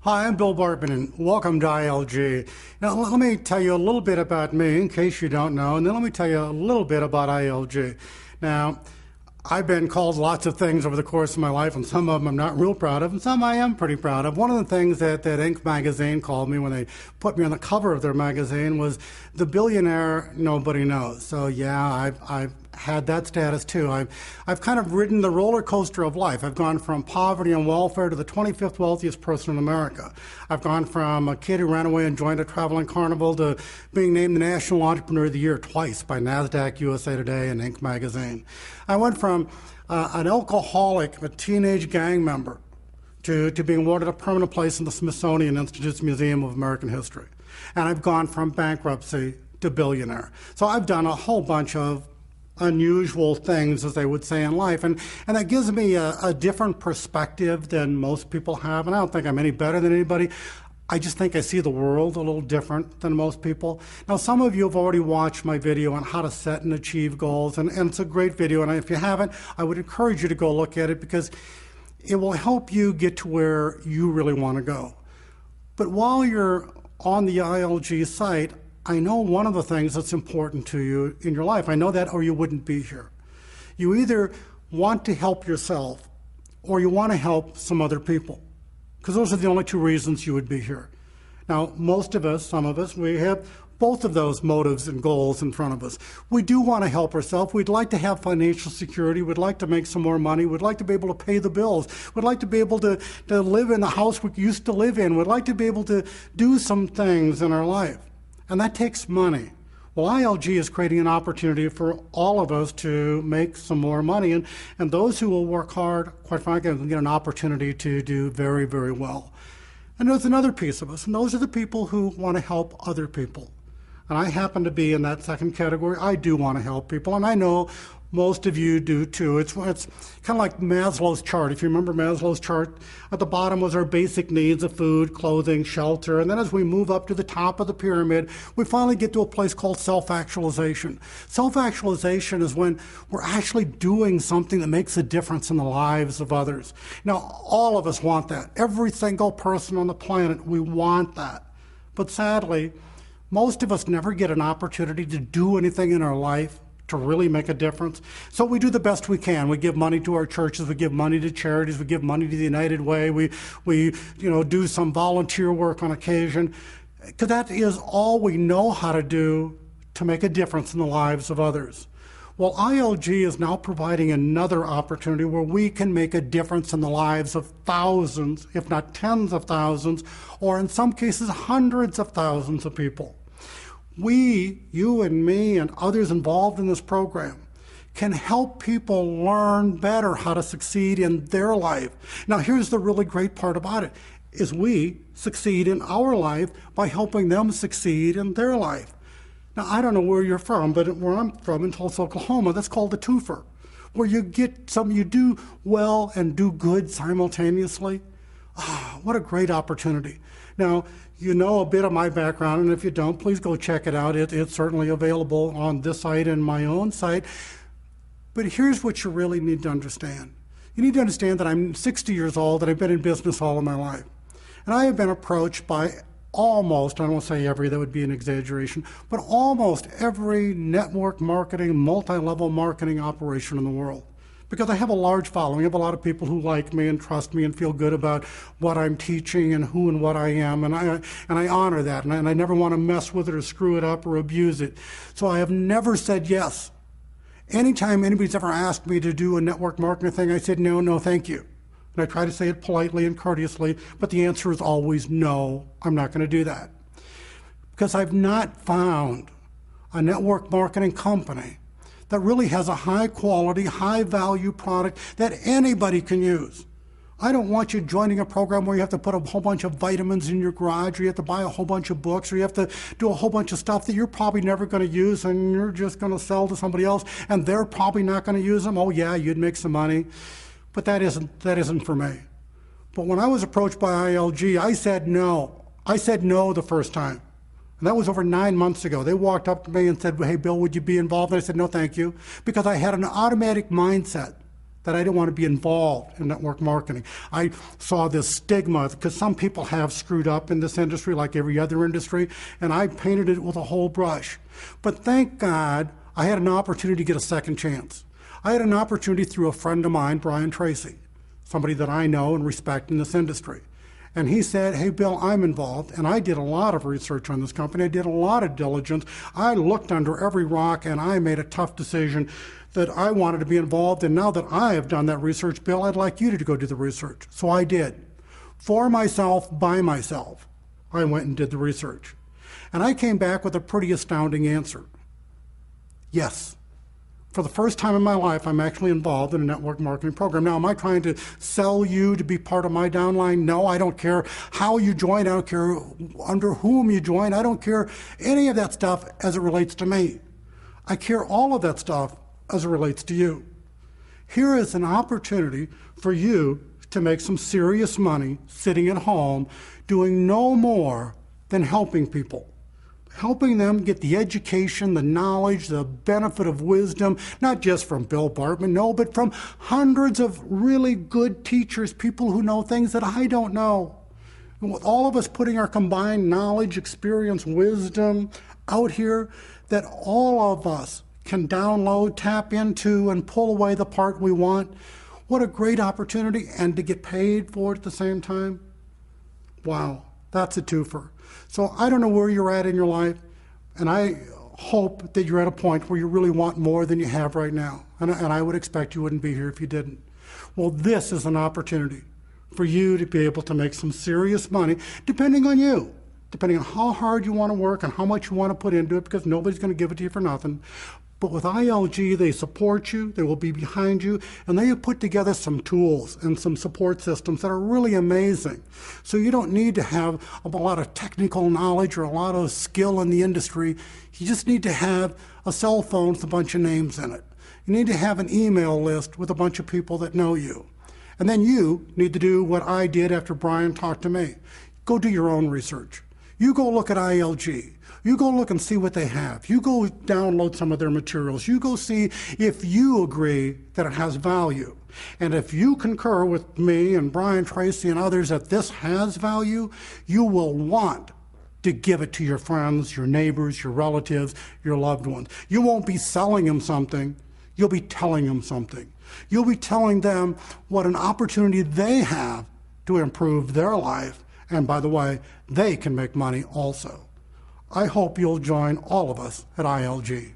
Hi, I'm Bill Bartmann, and welcome to ILG. Now, let me tell you a little bit about me, in case you don't know, and then let me tell you a little bit about ILG. Now, I've been called lots of things over the course of my life, and some of them I'm not real proud of, and some I am pretty proud of. One of the things that Inc. magazine called me when they put me on the cover of their magazine was the billionaire nobody knows. So yeah, I've had that status too. I've kind of ridden the roller coaster of life. I've gone from poverty and welfare to the 25th wealthiest person in America. I've gone from a kid who ran away and joined a traveling carnival to being named the National Entrepreneur of the Year twice by NASDAQ, USA Today, and Inc. magazine. I went from an alcoholic, a teenage gang member, to being awarded a permanent place in the Smithsonian Institute's Museum of American History. And I've gone from bankruptcy to billionaire. So I've done a whole bunch of unusual things, as they would say in life, and that gives me a different perspective than most people have, and I don't think I'm any better than anybody. I just think I see the world a little different than most people. Now, some of you have already watched my video on how to set and achieve goals, and it's a great video, and if you haven't, I would encourage you to go look at it because it will help you get to where you really want to go. But while you're on the ILG site, I know one of the things that's important to you in your life. I know that, or you wouldn't be here. You either want to help yourself or you want to help some other people, because those are the only two reasons you would be here. Now, most of us, some of us, we have both of those motives and goals in front of us. We do want to help ourselves. We'd like to have financial security. We'd like to make some more money. We'd like to be able to pay the bills. We'd like to be able to live in the house we used to live in. We'd like to be able to do some things in our life. And that takes money. Well, ILG is creating an opportunity for all of us to make some more money. And those who will work hard, quite frankly, will get an opportunity to do very, very well. And there's another piece of us, and those are the people who want to help other people. And I happen to be in that second category. I do want to help people, and I know most of you do too. It's kind of like Maslow's chart. If you remember Maslow's chart, at the bottom was our basic needs of food, clothing, shelter. And then as we move up to the top of the pyramid, we finally get to a place called self-actualization. Self-actualization is when we're actually doing something that makes a difference in the lives of others. Now, all of us want that. Every single person on the planet, we want that. But sadly, most of us never get an opportunity to do anything in our life to really make a difference. So we do the best we can. We give money to our churches, we give money to charities, we give money to the United Way, we do some volunteer work on occasion, because that is all we know how to do to make a difference in the lives of others. Well, ILG is now providing another opportunity where we can make a difference in the lives of thousands, if not tens of thousands, or in some cases hundreds of thousands of people. We, you and me and others involved in this program, can help people learn better how to succeed in their life. Now, here's the really great part about it, is we succeed in our life by helping them succeed in their life. Now, I don't know where you're from, but where I'm from in Tulsa, Oklahoma, that's called a twofer, where you get something, you do well and do good simultaneously. What a great opportunity. Now, you know a bit of my background, and if you don't, please go check it out. It's certainly available on this site and my own site. But here's what you really need to understand. You need to understand that I'm 60 years old and I've been in business all of my life. And I have been approached by almost, I don't want to say every, that would be an exaggeration, but almost every network marketing, multi-level marketing operation in the world. Because I have a large following. I have a lot of people who like me and trust me and feel good about what I'm teaching and who and what I am, and I honor that, and I never want to mess with it or screw it up or abuse it. So I have never said yes. Anytime anybody's ever asked me to do a network marketing thing, I said no, thank you. And I try to say it politely and courteously, but the answer is always no, I'm not going to do that. Because I've not found a network marketing company that really has a high quality, high value product that anybody can use. I don't want you joining a program where you have to put a whole bunch of vitamins in your garage, or you have to buy a whole bunch of books, or you have to do a whole bunch of stuff that you're probably never going to use and you're just going to sell to somebody else and they're probably not going to use them. Oh yeah, you'd make some money. But that isn't for me. But when I was approached by ILG, I said no. I said no the first time. And that was over 9 months ago. They walked up to me and said, hey, Bill, would you be involved? And I said, no, thank you, because I had an automatic mindset that I didn't want to be involved in network marketing. I saw this stigma because some people have screwed up in this industry like every other industry, and I painted it with a whole brush. But thank God I had an opportunity to get a second chance. I had an opportunity through a friend of mine, Brian Tracy, somebody that I know and respect in this industry. And he said, hey, Bill, I'm involved, and I did a lot of research on this company. I did a lot of diligence. I looked under every rock, and I made a tough decision that I wanted to be involved. And now that I have done that research, Bill, I'd like you to go do the research. So I did. For myself, by myself, I went and did the research. And I came back with a pretty astounding answer. Yes. For the first time in my life, I'm actually involved in a network marketing program. Now, am I trying to sell you to be part of my downline? No, I don't care how you join. I don't care under whom you join. I don't care any of that stuff as it relates to me. I care all of that stuff as it relates to you. Here is an opportunity for you to make some serious money sitting at home, doing no more than helping people. Helping them get the education, the knowledge, the benefit of wisdom, not just from Bill Bartmann, no, but from hundreds of really good teachers, people who know things that I don't know. And with all of us putting our combined knowledge, experience, wisdom out here, that all of us can download, tap into, and pull away the part we want. What a great opportunity, and to get paid for it at the same time. Wow, that's a twofer. So I don't know where you're at in your life, and I hope that you're at a point where you really want more than you have right now. And I would expect you wouldn't be here if you didn't. Well, this is an opportunity for you to be able to make some serious money, depending on you, depending on how hard you want to work and how much you want to put into it, because nobody's going to give it to you for nothing. But with ILG, they support you, they will be behind you, and they have put together some tools and some support systems that are really amazing. So you don't need to have a lot of technical knowledge or a lot of skill in the industry. You just need to have a cell phone with a bunch of names in it. You need to have an email list with a bunch of people that know you. And then you need to do what I did after Brian talked to me. Go do your own research. You go look at ILG. You go look and see what they have. You go download some of their materials. You go see if you agree that it has value. And if you concur with me and Brian Tracy and others that this has value, you will want to give it to your friends, your neighbors, your relatives, your loved ones. You won't be selling them something. You'll be telling them something. You'll be telling them what an opportunity they have to improve their life. And by the way, they can make money also. I hope you'll join all of us at ILG.